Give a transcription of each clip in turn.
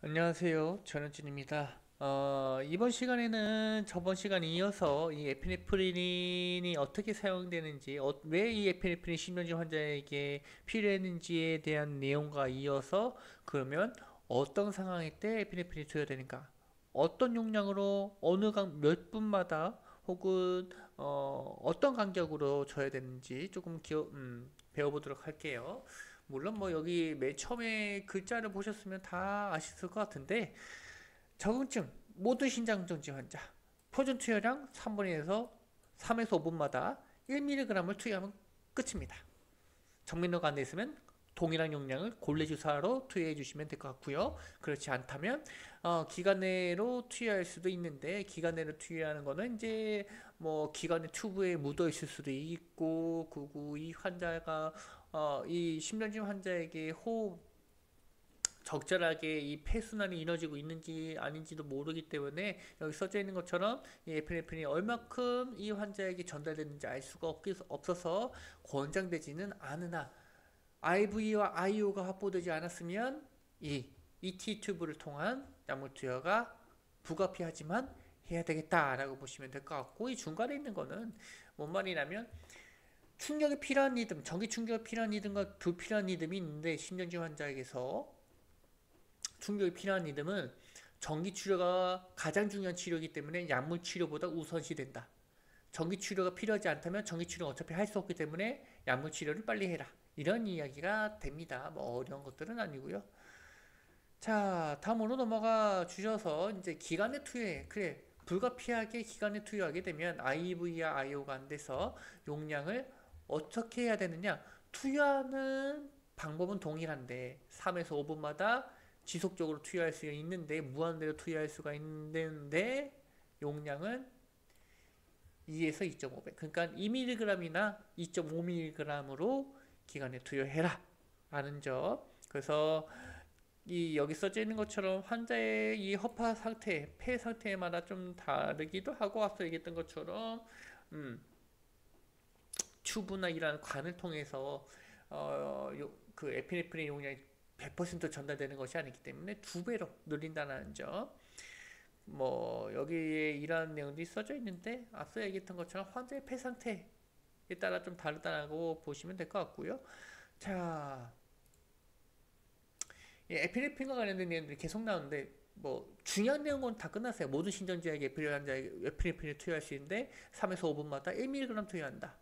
안녕하세요. 전현진입니다. 이번 시간에는 저번 시간에 이어서 이 에피네프린이 어떻게 사용되는지, 왜 이 에피네프린 심전지 환자에게 필요했는지에 대한 내용과 이어서 그러면 어떤 상황일 때 에피네프린이 줘야 되는가, 어떤 용량으로 몇 분마다 혹은 어떤 간격으로 줘야 되는지 조금 배워보도록 할게요. 물론 뭐 여기 맨 처음에 글자를 보셨으면 다 아셨을 것 같은데, 적응증 모든 신장정지 환자 표준 투여량 3에서 5분마다 1mg을 투여하면 끝입니다. 정밀로가 안 돼 있으면 동일한 용량을 골래주사로 투여해 주시면 될 것 같고요. 그렇지 않다면 기관 내로 투여할 수도 있는데, 기관 내로 투여하는 거는 이제 뭐 기관의 튜브에 묻어 있을 수도 있고, 그리고 이 환자가 이 심전증 환자에게 호흡 적절하게 이 폐순환이 이루어지고 있는지 아닌지도 모르기 때문에, 여기 써져 있는 것처럼 이 에피네프린이 얼마큼 이 환자에게 전달되는지 알 수가 없어서 권장되지는 않으나, IV와 IO가 확보되지 않았으면 이 ET 튜브를 통한 약물 투여가 불가피하지만 해야 되겠다라고 보시면 될 것 같고, 이 중간에 있는 거는 뭔 말이냐면, 충격이 필요한 리듬, 전기 충격이 필요한 리듬과 불필요한 리듬이 있는데, 심전증 환자에게서 충격이 필요한 리듬은 전기 치료가 가장 중요한 치료이기 때문에 약물 치료보다 우선시 된다. 전기 치료가 필요하지 않다면 전기 치료는 어차피 할 수 없기 때문에 약물 치료를 빨리 해라. 이런 이야기가 됩니다. 뭐 어려운 것들은 아니고요. 자, 다음으로 넘어가 주셔서 이제 기관에 투여해. 그래. 불가피하게 기관에 투여하게 되면 IV와 IO가 안 돼서 용량을 어떻게 해야 되느냐? 투여하는 방법은 동일한데 3에서 5분마다 지속적으로 투여할 수 있는데, 무한대로 투여할 수가 있는데, 용량은 2에서 2.5배, 그러니까 2mg이나 2.5mg으로 기관에 투여해라 라는 점. 그래서 이 여기 써져 있는 것처럼 환자의 이 허파 상태, 폐 상태마다 좀 다르기도 하고, 앞서 얘기했던 것처럼 튜브나 이러한 관을 통해서 그 에피네프린 용량이 100% 전달되는 것이 아니기 때문에 2배로 늘린다는 점. 뭐 여기에 이러한 내용들이 써져 있는데, 앞서 얘기했던 것처럼 환자의 폐 상태에 따라 좀 다르다고 보시면 될 것 같고요. 자, 에피네프린과 관련된 내용들이 계속 나오는데, 뭐 중요한 내용은 다 끝났어요. 모든 신전지약에 에피네프린을 투여할 수 있는데 3에서 5분마다 1mg 투여한다.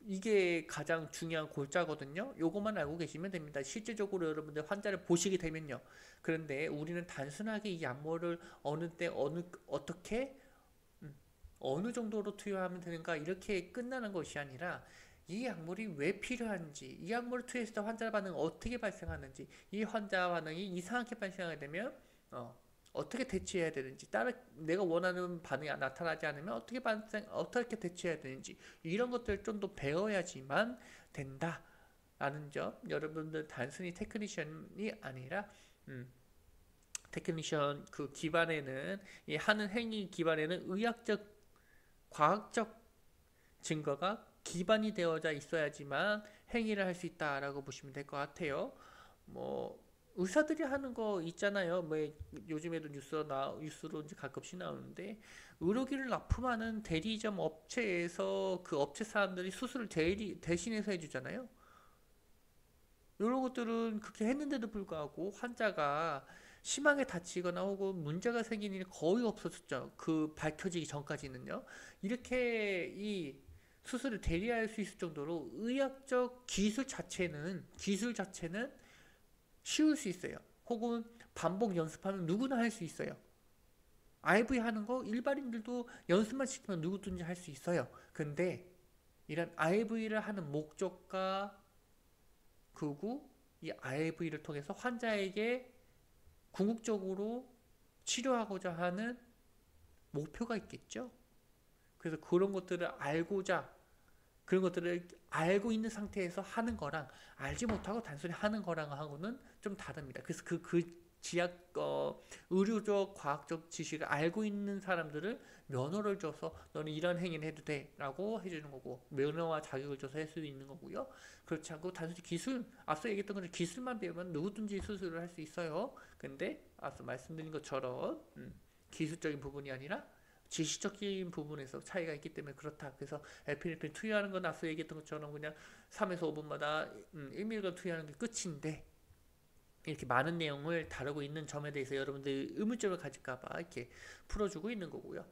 이게 가장 중요한 골자거든요. 요것만 알고 계시면 됩니다. 실제적으로 여러분들 환자를 보시게 되면요. 그런데 우리는 단순하게 이 약물을 어느 때 어떻게 어느 정도로 투여하면 되는가 이렇게 끝나는 것이 아니라, 이 약물이 왜 필요한지, 이 약물을 투여했을 때 환자 반응 어떻게 발생하는지, 이 환자 반응이 이상하게 발생하게 되면 어떻게 대처해야 되는지, 따라 내가 원하는 반응이 나타나지 않으면 어떻게 대처해야 되는지, 이런 것들을 좀 더 배워야지만 된다라는 점. 여러분들 단순히 테크니션이 아니라 테크니션 그 기반에는, 이 하는 행위 기반에는 의학적, 과학적 증거가 기반이 되어져 있어야지만 행위를 할 수 있다라고 보시면 될 것 같아요. 뭐 의사들이 하는 거 있잖아요. 뭐 요즘에도 뉴스로 이제 가끔씩 나오는데, 의료기를 납품하는 대리점 업체에서 그 업체 사람들이 수술을 대신해서 해주잖아요. 이런 것들은 그렇게 했는데도 불구하고 환자가 심하게 다치거나 혹은 문제가 생긴 일이 거의 없었죠. 그 밝혀지기 전까지는요. 이렇게 이 수술을 대리할 수 있을 정도로 의학적 기술 자체는 쉬울 수 있어요. 혹은 반복 연습하면 누구나 할 수 있어요. IV 하는 거 일반인들도 연습만 시키면 누구든지 할 수 있어요. 근데 이런 IV를 하는 목적과, 그리고 이 IV를 통해서 환자에게 궁극적으로 치료하고자 하는 목표가 있겠죠. 그래서 그런 것들을 알고 있는 상태에서 하는 거랑, 알지 못하고 단순히 하는 거랑 하고는 좀 다릅니다. 그래서 지약 의료적 과학적 지식을 알고 있는 사람들을 면허를 줘서 너는 이런 행위를 해도 돼 라고 해주는 거고, 면허와 자격을 줘서 할 수 있는 거고요. 그렇지 않고 단순히 기술, 앞서 얘기했던 것처럼 기술만 배우면 누구든지 수술을 할 수 있어요. 근데 앞서 말씀드린 것처럼 기술적인 부분이 아니라 지식적인 부분에서 차이가 있기 때문에 그렇다. 그래서 에피네프린 투여하는 건 앞서 얘기했던 것처럼 그냥 3에서 5분마다 1mg 투여하는 게 끝인데, 이렇게 많은 내용을 다루고 있는 점에 대해서 여러분들 의문점을 가질까봐 이렇게 풀어주고 있는 거고요.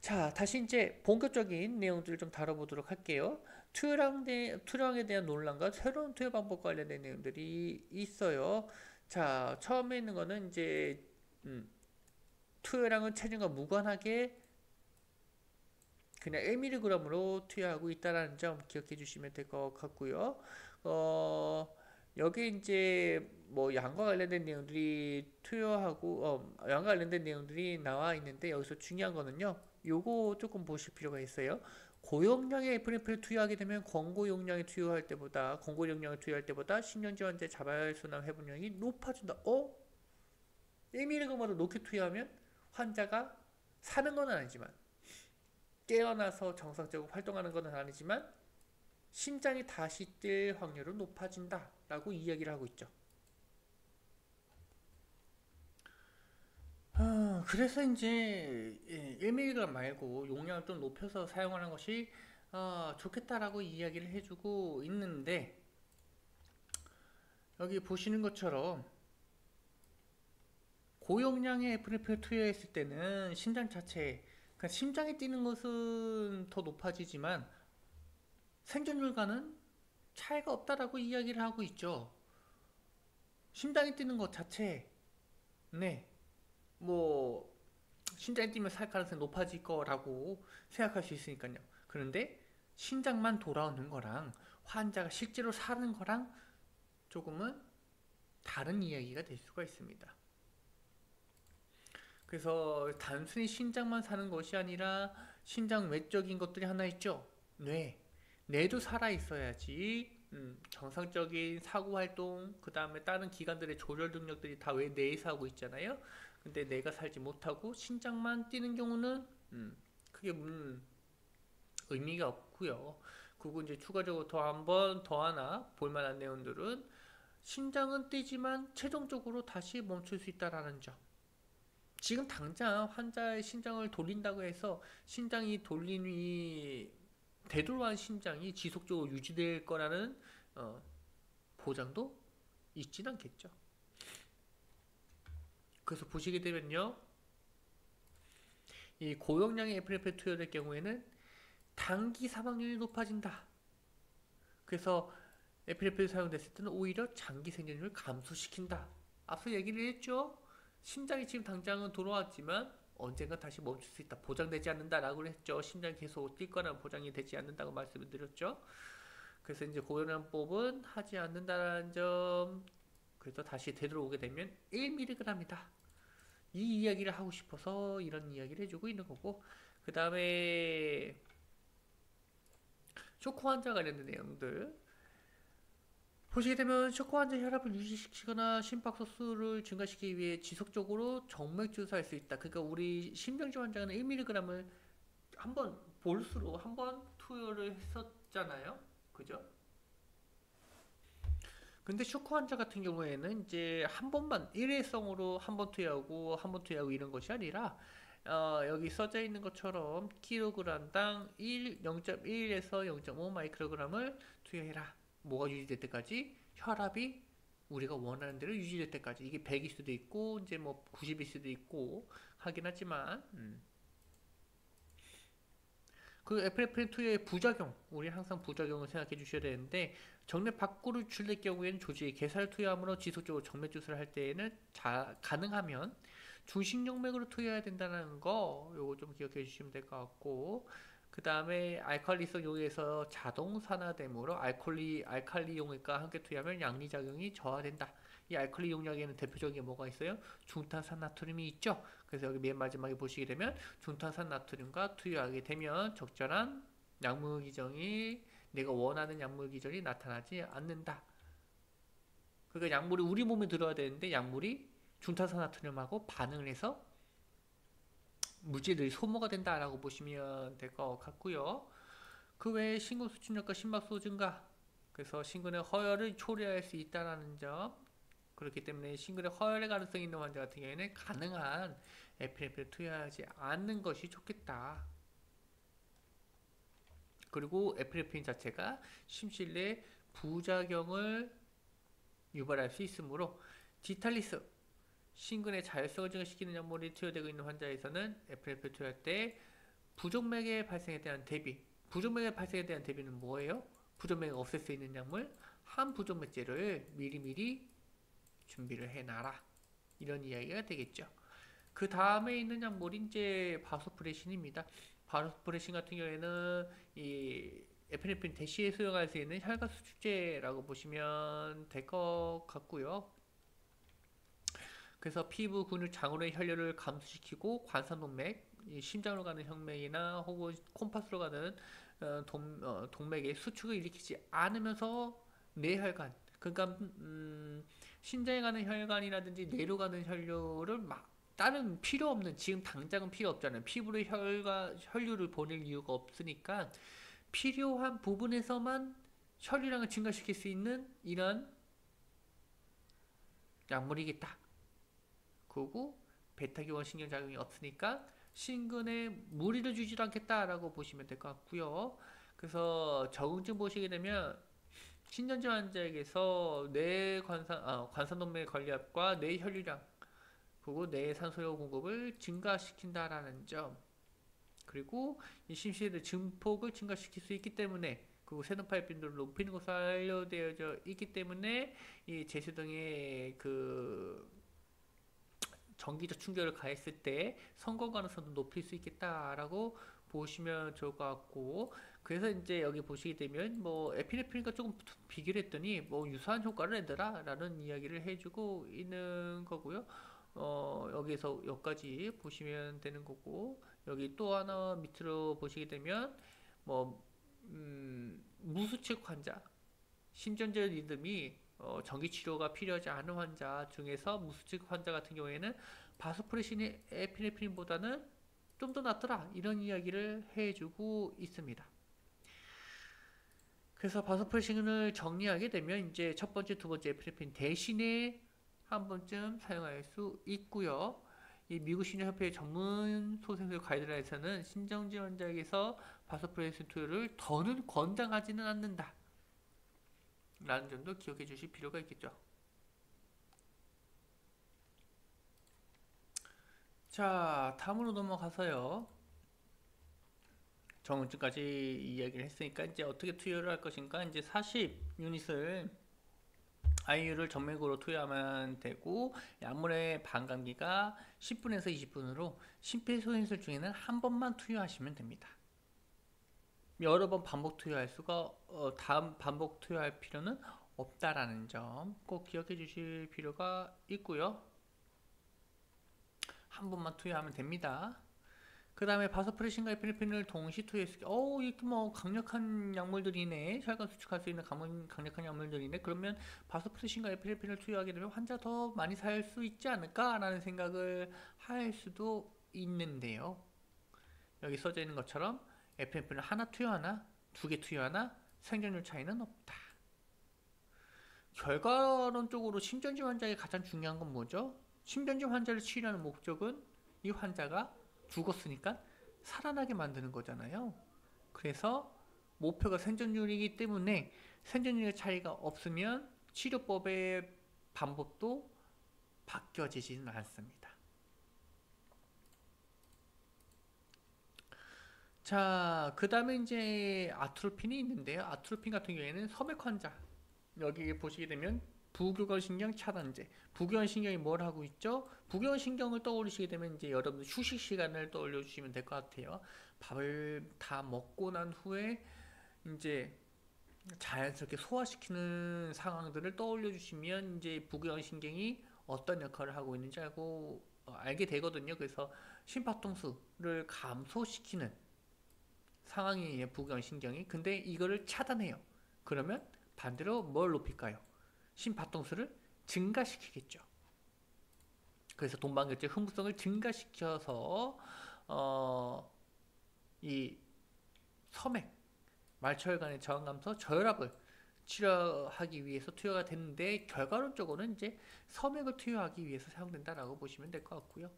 자, 다시 이제 본격적인 내용들을 좀 다뤄보도록 할게요. 투여량에 대한 논란과 새로운 투여 방법 관련된 내용들이 있어요. 자, 처음에 있는 거는 이제 투여량은 체중과 무관하게 그냥 1mg으로 투여하고 있다는 점 기억해 주시면 될 것 같고요. 여기 이제 뭐 양과 관련된 내용들이 양과 관련된 내용들이 나와 있는데, 여기서 중요한 거는요, 요거 조금 보실 필요가 있어요. 고용량의 에프네프린을 투여하게 되면 권고용량을 투여할 때보다 신경질 환자의 자발순환 회복량이 높아진다. 1mg마다 높게 투여하면 환자가 사는 건 아니지만, 깨어나서 정상적으로 활동하는 건 아니지만 심장이 다시 뛸 확률은 높아진다 라고 이야기를 하고 있죠. 그래서 이제 1mg 말고 용량을 좀 높여서 사용하는 것이 좋겠다라고 이야기를 해주고 있는데, 여기 보시는 것처럼 고용량의 에프네프린을 투여했을 때는 심장 자체, 그러니까 심장이 뛰는 것은 더 높아지지만 생존율과는 차이가 없다라고 이야기를 하고 있죠. 심장이 뛰는 것 자체, 네, 뭐 심장이 뛰면 살 가능성이 높아질 거라고 생각할 수 있으니까요. 그런데 심장만 돌아오는 거랑 환자가 실제로 사는 거랑 조금은 다른 이야기가 될 수가 있습니다. 그래서 단순히 심장만 사는 것이 아니라 심장 외적인 것들이 하나 있죠. 뇌도 살아 있어야지 정상적인 사고활동, 그 다음에 다른 기관들의 조절 능력들이 다 왜 뇌에서 하고 있잖아요. 근데 뇌가 살지 못하고 심장만 뛰는 경우는 크게 의미가 없고요. 그리고 이제 추가적으로 더 하나 볼만한 내용들은, 심장은 뛰지만 최종적으로 다시 멈출 수 있다라는 점. 지금 당장 환자의 심장을 돌린다고 해서 심장이 되돌아간 심장이 지속적으로 유지될 거라는 보장도 있진 않겠죠. 그래서 보시게 되면요, 이 고용량의 에피네프린 투여될 경우에는 단기 사망률이 높아진다. 그래서 에피네프린 사용됐을 때는 오히려 장기 생존율을 감소시킨다. 앞서 얘기를 했죠. 심장이 지금 당장은 돌아왔지만 언젠가 다시 멈출 수 있다. 보장되지 않는다라고 했죠. 심장이 계속 뛸 거라는 보장이 되지 않는다고 말씀을 드렸죠. 그래서 이제 고용량법은 하지 않는다는 점. 그래서 다시 되돌아오게 되면 1mg이다. 이 이야기를 하고 싶어서 이런 이야기를 해주고 있는 거고, 그 다음에 쇼크 환자 관련된 내용들 보시게 되면, 쇼크 환자 혈압을 유지시키거나 심박수를 증가시키기 위해 지속적으로 정맥 주사할 수 있다. 그러니까 우리 심정지 환자는 1mg을 한번 볼수록 한 번 투여를 했었잖아요. 그죠? 근데 쇼크 환자 같은 경우에는 이제 한 번만 일회성으로 한 번 투여하고 이런 것이 아니라, 여기 써져 있는 것처럼 킬로그램당 0.1에서 0.5 마이크로그램을 투여해라. 뭐가 유지될 때까지? 혈압이 우리가 원하는 대로 유지될 때까지. 이게 100일 수도 있고 이제 뭐 90일 수도 있고 하긴 하지만, 그 에피네프린 투여의 부작용, 우리 항상 부작용을 생각해 주셔야 되는데, 정맥 밖으로 줄일 경우에는 조직에 개사를 투여함으로 지속적으로 정맥 주사를 할 때에는 가능하면 중심정맥으로 투여해야 된다는 거, 요거 좀 기억해 주시면 될 것 같고, 그 다음에 알칼리성 용액에서 자동 산화됨으로 알칼리 용액과 함께 투여하면 양리작용이 저하된다. 이 알칼리 용약에는 대표적인 게 뭐가 있어요? 중탄산 나트륨이 있죠. 그래서 여기 맨 마지막에 보시게 되면 중탄산 나트륨과 투여하게 되면 적절한 약물 기전이, 내가 원하는 약물 기전이 나타나지 않는다. 그러니까 약물이 우리 몸에 들어야 되는데 약물이 중탄산나트륨하고 반응을 해서 물질들이 소모가 된다라고 보시면 될 것 같고요. 그 외에 신근 수축력과 심박수 증가, 그래서 신근의 허혈을 초래할 수 있다는 점, 그렇기 때문에 신근의 허혈의 가능성이 있는 환자 같은 경우에는 가능한 에피네프린을 투여하지 않는 것이 좋겠다. 그리고 에피네프린 자체가 심실 내 부작용을 유발할 수 있으므로 디탈리스, 신근의 자율성을 증가시키는 약물이 투여되고 있는 환자에서는 에피네프린을 투여할 때 부정맥의 발생에 대한 대비, 부정맥의 발생에 대한 대비는 뭐예요? 부정맥을 없앨 수 있는 약물 한부정맥제를 미리미리 준비를 해놔라, 이런 이야기가 되겠죠. 그 다음에 있는 약물이 이제 바소프레신입니다. 바소프레신 같은 경우에는 이 에피네프린 대시에 수용할 수 있는 혈관 수축제라고 보시면 될 것 같고요. 그래서 피부, 근육, 장으로의 혈류를 감소시키고 관상동맥, 심장으로 가는 혈맥이나 혹은 콤파스로 가는 동맥의 수축을 일으키지 않으면서 뇌혈관, 그러니까 심장에 가는 혈관이라든지 뇌로 가는 혈류를 막 다른 필요 없는, 지금 당장은 필요 없잖아요. 피부로 혈류를 보낼 이유가 없으니까 필요한 부분에서만 혈류량을 증가시킬 수 있는 이런 약물이겠다. 그리고 베타기원 신경작용이 없으니까 신근에 무리를 주지도 않겠다라고 보시면 될 것 같고요. 그래서 적응증 보시게 되면 신전증 환자에게서 관상동맥 관리압과 뇌 혈류량, 그리고 뇌 산소료 공급을 증가시킨다라는 점, 그리고 이 심실의 증폭을 증가시킬 수 있기 때문에, 그리고 세노파의 빈도를 높이는 것으로 알려되어져 있기 때문에 이 제수 등의 그 전기적 충격을 가했을 때 성공 가능성도 높일 수 있겠다라고 보시면 좋을 것 같고, 그래서 이제 여기 보시게 되면 뭐 에피네프린과 조금 비교를 했더니 뭐 유사한 효과를 내더라 라는 이야기를 해주고 있는 거고요. 여기서 여기까지 보시면 되는 거고, 여기 또 하나 밑으로 보시게 되면 뭐 무수칙 환자, 심전절 리듬이 전기 치료가 필요하지 않은 환자 중에서 무수칙 환자 같은 경우에는 바소프레신이 에피네프린보다는 좀 더 낫더라, 이런 이야기를 해주고 있습니다. 그래서 바소프레신을 정리하게 되면 이제 첫 번째, 두 번째 에피네프린 대신에 한 번쯤 사용할 수 있고요. 이 미국 신경협회 전문 소생술 가이드라인에서는 신정지 환자에게서 바소프레신 투여를 더는 권장하지는 않는다 라는 점도 기억해 주실 필요가 있겠죠. 자, 다음으로 넘어가서요. 정원증까지 이야기를 했으니까 이제 어떻게 투여를 할 것인가, 이제 40 유닛을 IU를 정맥으로 투여하면 되고, 약물의 반감기가 10분에서 20분으로 심폐소생술 중에는 한 번만 투여하시면 됩니다. 여러 번 반복 투여할 수가 다음 반복 투여할 필요는 없다라는 점 꼭 기억해 주실 필요가 있고요. 한 번만 투여하면 됩니다. 그 다음에 바소프레신과 에피네프린을 동시 투여했을 때, 이렇게 뭐 강력한 약물들이네, 혈관 수축할 수 있는 강력한 약물들이네, 그러면 바소프레신과 에피네프린을 투여하게 되면 환자 더 많이 살 수 있지 않을까라는 생각을 할 수도 있는데요. 여기 써져 있는 것처럼 에피네프린을 하나 투여하나 두 개 투여하나 생존율 차이는 없다. 결과론적으로 심전증 환자에게 가장 중요한 건 뭐죠? 심전증 환자를 치료하는 목적은 이 환자가 죽었으니까 살아나게 만드는 거잖아요. 그래서 목표가 생존율이기 때문에 생존율의 차이가 없으면 치료법의 방법도 바뀌어지지는 않습니다. 자, 그 다음에 이제 아트로핀이 있는데요. 아트로핀 같은 경우에는 섬액 환자, 여기 보시게 되면 부교감신경 차단제. 부교감신경이 뭘 하고 있죠? 부교감신경을 떠올리시게 되면 이제 여러분들 휴식 시간을 떠올려 주시면 될 것 같아요. 밥을 다 먹고 난 후에 이제 자연스럽게 소화시키는 상황들을 떠올려 주시면 이제 부교감신경이 어떤 역할을 하고 있는지 알게 되거든요. 그래서 심박동수를 감소시키는 상황이에요, 부교감신경이. 근데 이거를 차단해요. 그러면 반대로 뭘 높일까요? 심박동수를 증가시키겠죠. 그래서 동반결제 흥분성을 증가시켜서 이 섬액, 말초혈관의 저항 감소, 저혈압을 치료하기 위해서 투여가 됐는데 결과론적으로는 이제 섬액을 투여하기 위해서 사용된다라고 보시면 될 것 같고요.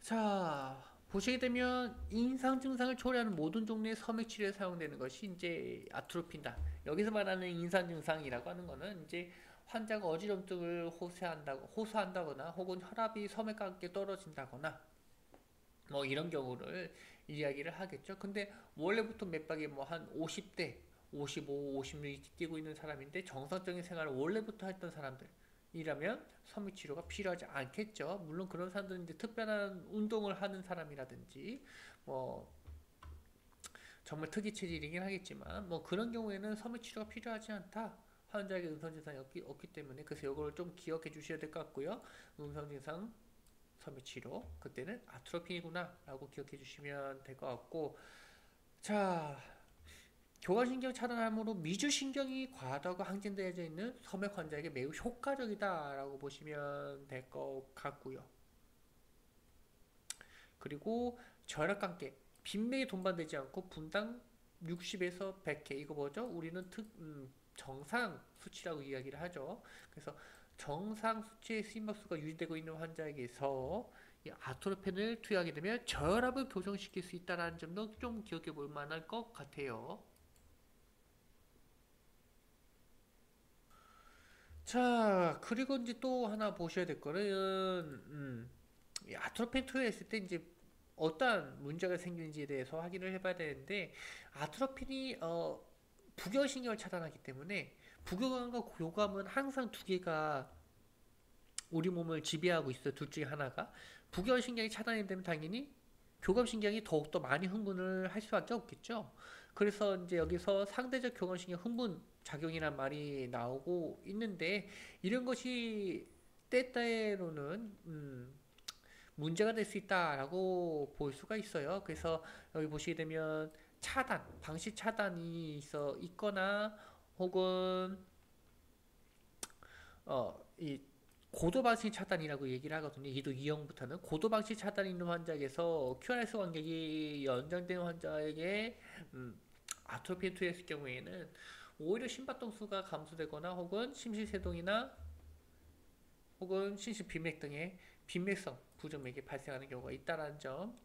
자, 보시게 되면 인상 증상을 초래하는 모든 종류의 섬액 치료에 사용되는 것이 이제 아트로핀이다. 여기서 말하는 인상 증상이라고 하는 거는 이제 환자가 어지럼증을 호소한다거나 혹은 혈압이 섬액과 함께 떨어진다거나 뭐 이런 경우를 이야기를 하겠죠. 근데 원래부터 맥박이 뭐 한 50대, 55, 56 뛰고 있는 사람인데 정상적인 생활을 원래부터 했던 사람들이라면 섬유 치료가 필요하지 않겠죠. 물론 그런 사람들은 이제 특별한 운동을 하는 사람이라든지 뭐 정말 특이 체질이긴 하겠지만 뭐 그런 경우에는 섬유 치료가 필요하지 않다. 환자에게 음성 증상이 없기 때문에 그래서 이걸 좀 기억해 주셔야 될 것 같고요. 음성 증상 섬유 치료 그때는 아트로핀이구나 라고 기억해 주시면 될 것 같고 자 교감신경 차단함으로 미주신경이 과다하고 항진되어져 있는 섬액 환자에게 매우 효과적이다 라고 보시면 될 것 같고요. 그리고 저혈압관계 빈맥이 동반되지 않고 분당 60에서 100회 이거 뭐죠? 우리는 정상 수치라고 이야기를 하죠. 그래서 정상 수치의 심박수가 유지되고 있는 환자에게서 이 아토르펜을 투여하게 되면 저혈압을 교정시킬 수 있다는 점도 좀 기억해 볼 만할 것 같아요. 자, 그리고 이제 또 하나 보셔야 될 거는 이 아토르펜 투여했을 때 이제 어떠한 문제가 생기는지에 대해서 확인을 해봐야 되는데 아트로핀이 부경신경을 차단하기 때문에 부경감과 교감은 항상 두 개가 우리 몸을 지배하고 있어요. 둘 중에 하나가 부경신경이 차단이 되면 당연히 교감신경이 더욱더 많이 흥분을 할 수밖에 없겠죠. 그래서 이제 여기서 상대적 교감신경 흥분 작용이란 말이 나오고 있는데 이런 것이 때때로는 문제가 될 수 있다라고 볼 수가 있어요. 그래서 여기 보시게 되면 차단, 방시 차단이 있거나 혹은 이 고도 방시 차단이라고 얘기를 하거든요. 이도 2형부터는 고도 방시 차단이 있는 환자에게서 QRS 간격이 연장된 환자에게 아토피에 투여했을 경우에는 오히려 심박동수가 감소되거나 혹은 심실세동이나 혹은 심실빈맥 등의 빈맥성 부정맥이 발생하는 경우가 있다는 점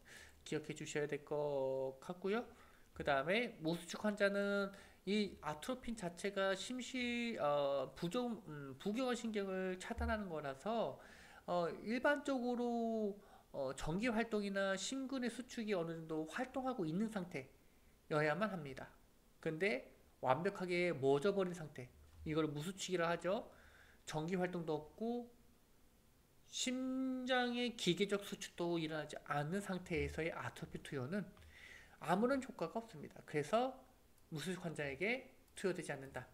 기억해 주셔야 될 것 같고요. 그 다음에 모수축 환자는 이 아트로핀 자체가 부경화 신경을 차단하는 거라서 일반적으로 전기 활동이나 심근의 수축이 어느 정도 활동하고 있는 상태여야만 합니다. 근데 완벽하게 멎어버린 상태, 이걸 무수축이라 하죠. 전기 활동도 없고 심장의 기계적 수축도 일어나지 않는 상태에서의 아토피 투여는 아무런 효과가 없습니다. 그래서 무수축 환자에게 투여되지 않는다.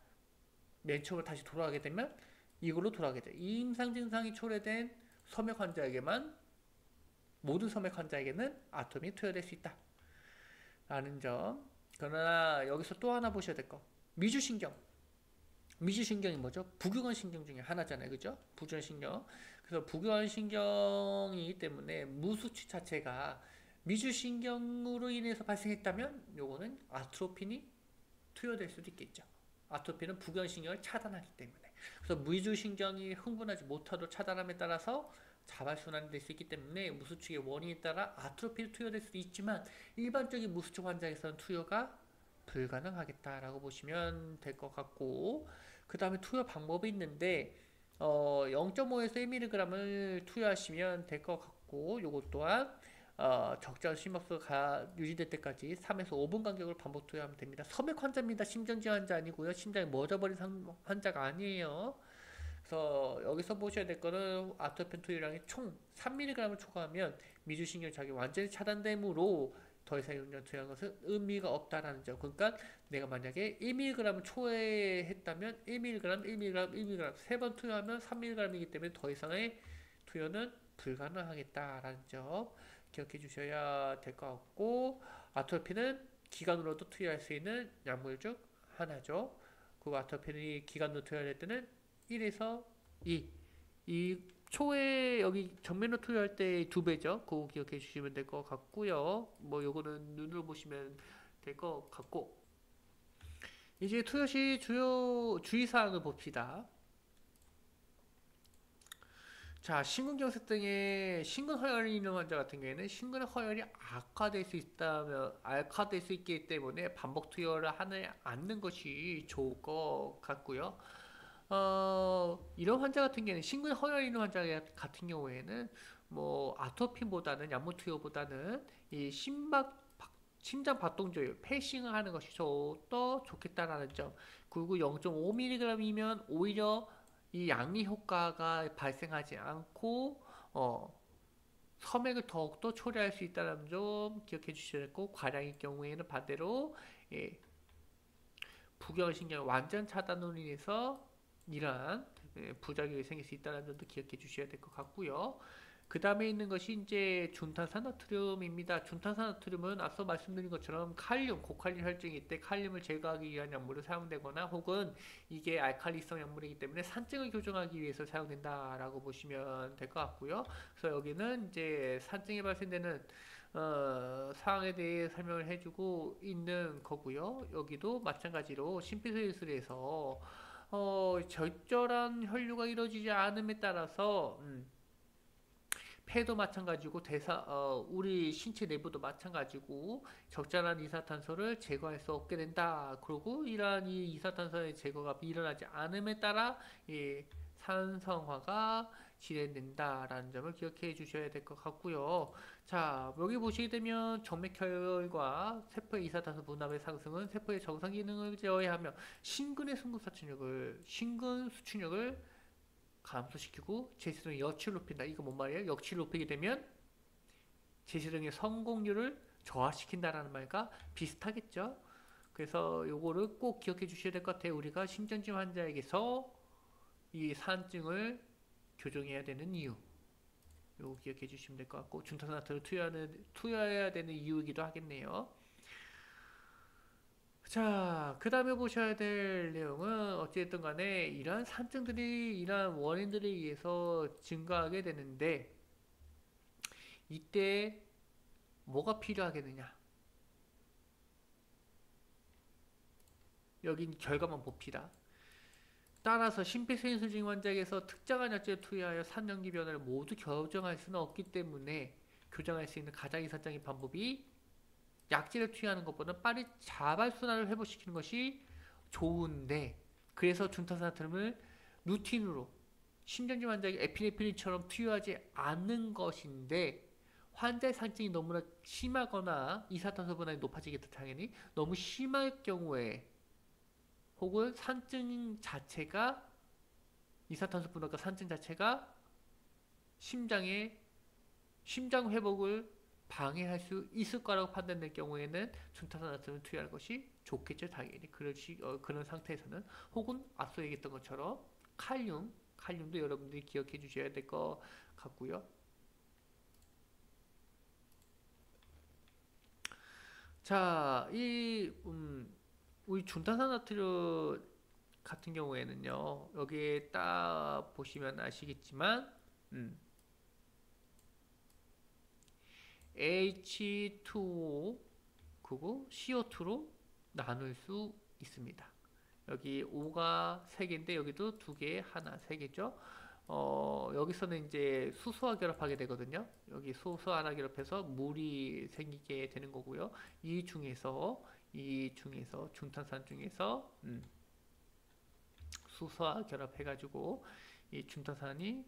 맨 처음으로 다시 돌아가게 되면 이걸로 돌아가게 돼. 이 임상 증상이 초래된 섬액 환자에게만 모든 섬액 환자에게는 아토피 투여될 수 있다. 라는 점. 그러나 여기서 또 하나 보셔야 될 거. 미주신경. 미주신경이 뭐죠? 부교관 신경 중에 하나잖아요. 그죠? 부주신경. 그래서 부교관 신경이기 때문에 무수축 자체가 미주신경으로 인해서 발생했다면 요거는 아트로핀이 투여될 수도 있겠죠. 아토피는 부경신경을 차단하기 때문에. 그래서 미주신경이 흥분하지 못하도록 차단함에 따라서 자발순환이 될 수 있기 때문에 무수축의 원인에 따라 아트로피를 투여될 수도 있지만 일반적인 무수축 환자에서는 투여가 불가능하겠다라고 보시면 될 것 같고 그 다음에 투여 방법이 있는데 0.5에서 1mg을 투여하시면 될 것 같고 요것 또한 적정 심박수가 유지될 때까지 3에서 5분 간격으로 반복 투여하면 됩니다. 섬액 환자입니다. 심정지 환자 아니고요. 심장이 멎어버린 환자가 아니에요. 그래서 여기서 보셔야 될 거는 아토펜 투여량이 총 3mg을 초과하면 미주신경 작용이 완전히 차단되므로 더 이상 용량 투여한 것은 의미가 없다라는 점. 그러니까 내가 만약에 1mg을 초회했다면 1mg, 1mg, 1mg 세 번 투여하면 3mg이기 때문에 더 이상의 투여는 불가능하겠다라는 점 기억해 주셔야 될 것 같고 아토피는 기관으로도 투여할 수 있는 약물 중 하나죠. 그 아토피는 기관으로 투여할 때는 1에서 2 이 초에 여기 정면으로 투여할 때 2배죠. 그거 기억해 주시면 될 것 같고요. 뭐 요거는 눈으로 보시면 될 것 같고, 이제 투여 시 주요 주의사항을 봅시다. 자, 심근경색 등의 심근 허혈이 있는 환자 같은 경우에는 심근 허혈이 악화될 수 있기 때문에 반복 투여를 하지 않는 것이 좋을 것 같고요. 이런 환자 같은 경우에는 심근 허혈이 있는 환자 같은 경우에는 뭐 아토피보다는 약물 투여보다는 이 심장 박동 조절, 페이싱을 하는 것이 더 좋겠다라는 점. 그리고 0.5mg이면 오히려 이 양리 효과가 발생하지 않고 섬액을 더욱더 초래할 수 있다는 점 기억해 주셔야 되고, 과량일 경우에는 반대로 예, 부경신경 완전 차단으로 인해서 이러한 부작용이 생길 수 있다는 점도 기억해 주셔야 될 것 같고요. 그 다음에 있는 것이 이제 준탄산나트륨입니다. 준탄산나트륨은 앞서 말씀드린 것처럼 칼륨, 고칼륨 혈증일 때 칼륨을 제거하기 위한 약물로 사용되거나, 혹은 이게 알칼리성 약물이기 때문에 산증을 교정하기 위해서 사용된다라고 보시면 될 것 같고요. 그래서 여기는 이제 산증이 발생되는 사항에 대해 설명을 해주고 있는 거고요. 여기도 마찬가지로 심폐소생술에서 절절한 혈류가 이루어지지 않음에 따라서 폐도 마찬가지고 우리 신체 내부도 마찬가지고 적절한 이산탄소를 제거할 수 없게 된다. 그리고 이러한 이 이산탄소의 제거가 일어나지 않음에 따라 이 산성화가 진행된다라는 점을 기억해 주셔야 될 것 같고요. 자, 여기 보시게 되면 정맥혈과 세포의 이산탄소 분압의 상승은 세포의 정상 기능을 제어하며 심근 수축력을 감소시키고 제시동의 역치를 높인다. 이거 뭔 말이에요? 역치를 높이게 되면 제시동의 성공률을 저하시킨다라는 말과 비슷하겠죠. 그래서 요거를 꼭 기억해 주셔야 될 것 같아요. 우리가 심전증 환자에게서 이 산증을 교정해야 되는 이유, 요거 기억해 주시면 될 것 같고, 준탄산나트를 투여해야 되는 이유이기도 하겠네요. 자, 그 다음에 보셔야 될 내용은 어찌됐든 간에 이러한 산증들이 이러한 원인들에 의해서 증가하게 되는데, 이때 뭐가 필요하겠느냐? 여긴 결과만 봅시다. 따라서 심폐소생술 환자에게서 특정한 약제를 투여하여 산전기 변화를 모두 교정할 수는 없기 때문에 교정할 수 있는 가장 이상적인 방법이 약제를 투여하는 것보다 빨리 자발순환을 회복시키는 것이 좋은데, 그래서 준탄산나트륨을 루틴으로 심전증 환자에게 에피네프린처럼 투여하지 않는 것인데, 환자의 산증이 너무나 심하거나 이산탄소 분할이 높아지겠다. 당연히 너무 심할 경우에, 혹은 산증 자체가 이산탄소 분할과 산증 자체가 심장 회복을 방해할 수 있을 거라고 판단될 경우에는 준탄산나트륨을 투여하는 것이 좋겠죠. 당연히 그런 상태에서는. 혹은 앞서 얘기했던 것처럼 칼륨도 여러분들이 기억해 주셔야 될 것 같고요. 자, 우리 준탄산나트륨 같은 경우에는요, 여기에 딱 보시면 아시겠지만 H2O 그리고 CO2로 나눌 수 있습니다. 여기 O가 3개인데 여기도 2개, 하나, 3개죠. 여기서는 이제 수소와 결합하게 되거든요. 여기 수소하나 결합해서 물이 생기게 되는 거고요. 이 중에서 중탄산 중에서 수소와 결합해가지고 이 중탄산이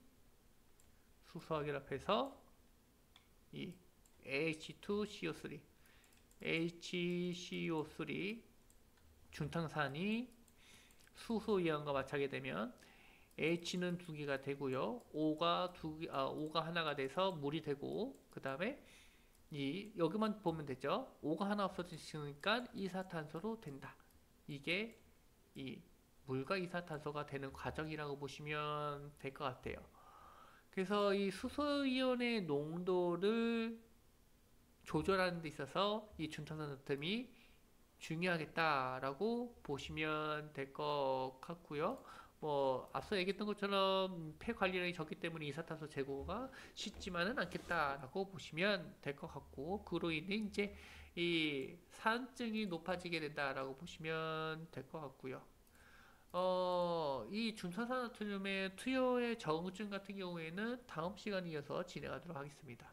수소와 결합해서 이 H2CO3 HCO3 중탄산이 수소이온과 마찰하게 되면 H는 2개가 되고요. O가 하나가 돼서 물이 되고, 그 다음에 여기만 보면 되죠. O가 하나 없어지니까 이산탄소로 된다. 이게 이 물과 이산탄소가 되는 과정이라고 보시면 될 것 같아요. 그래서 이 수소이온의 농도를 조절하는 데 있어서 이 준탄산나트륨이 중요하겠다라고 보시면 될 것 같고요. 뭐 앞서 얘기했던 것처럼 폐 관리량이 적기 때문에 이산화탄소 제거가 쉽지만은 않겠다라고 보시면 될 것 같고, 그로 인해 이제 이 산증이 높아지게 된다라고 보시면 될 것 같고요. 이 중산화나트륨의 투여의 적응증 같은 경우에는 다음 시간에 이어서 진행하도록 하겠습니다.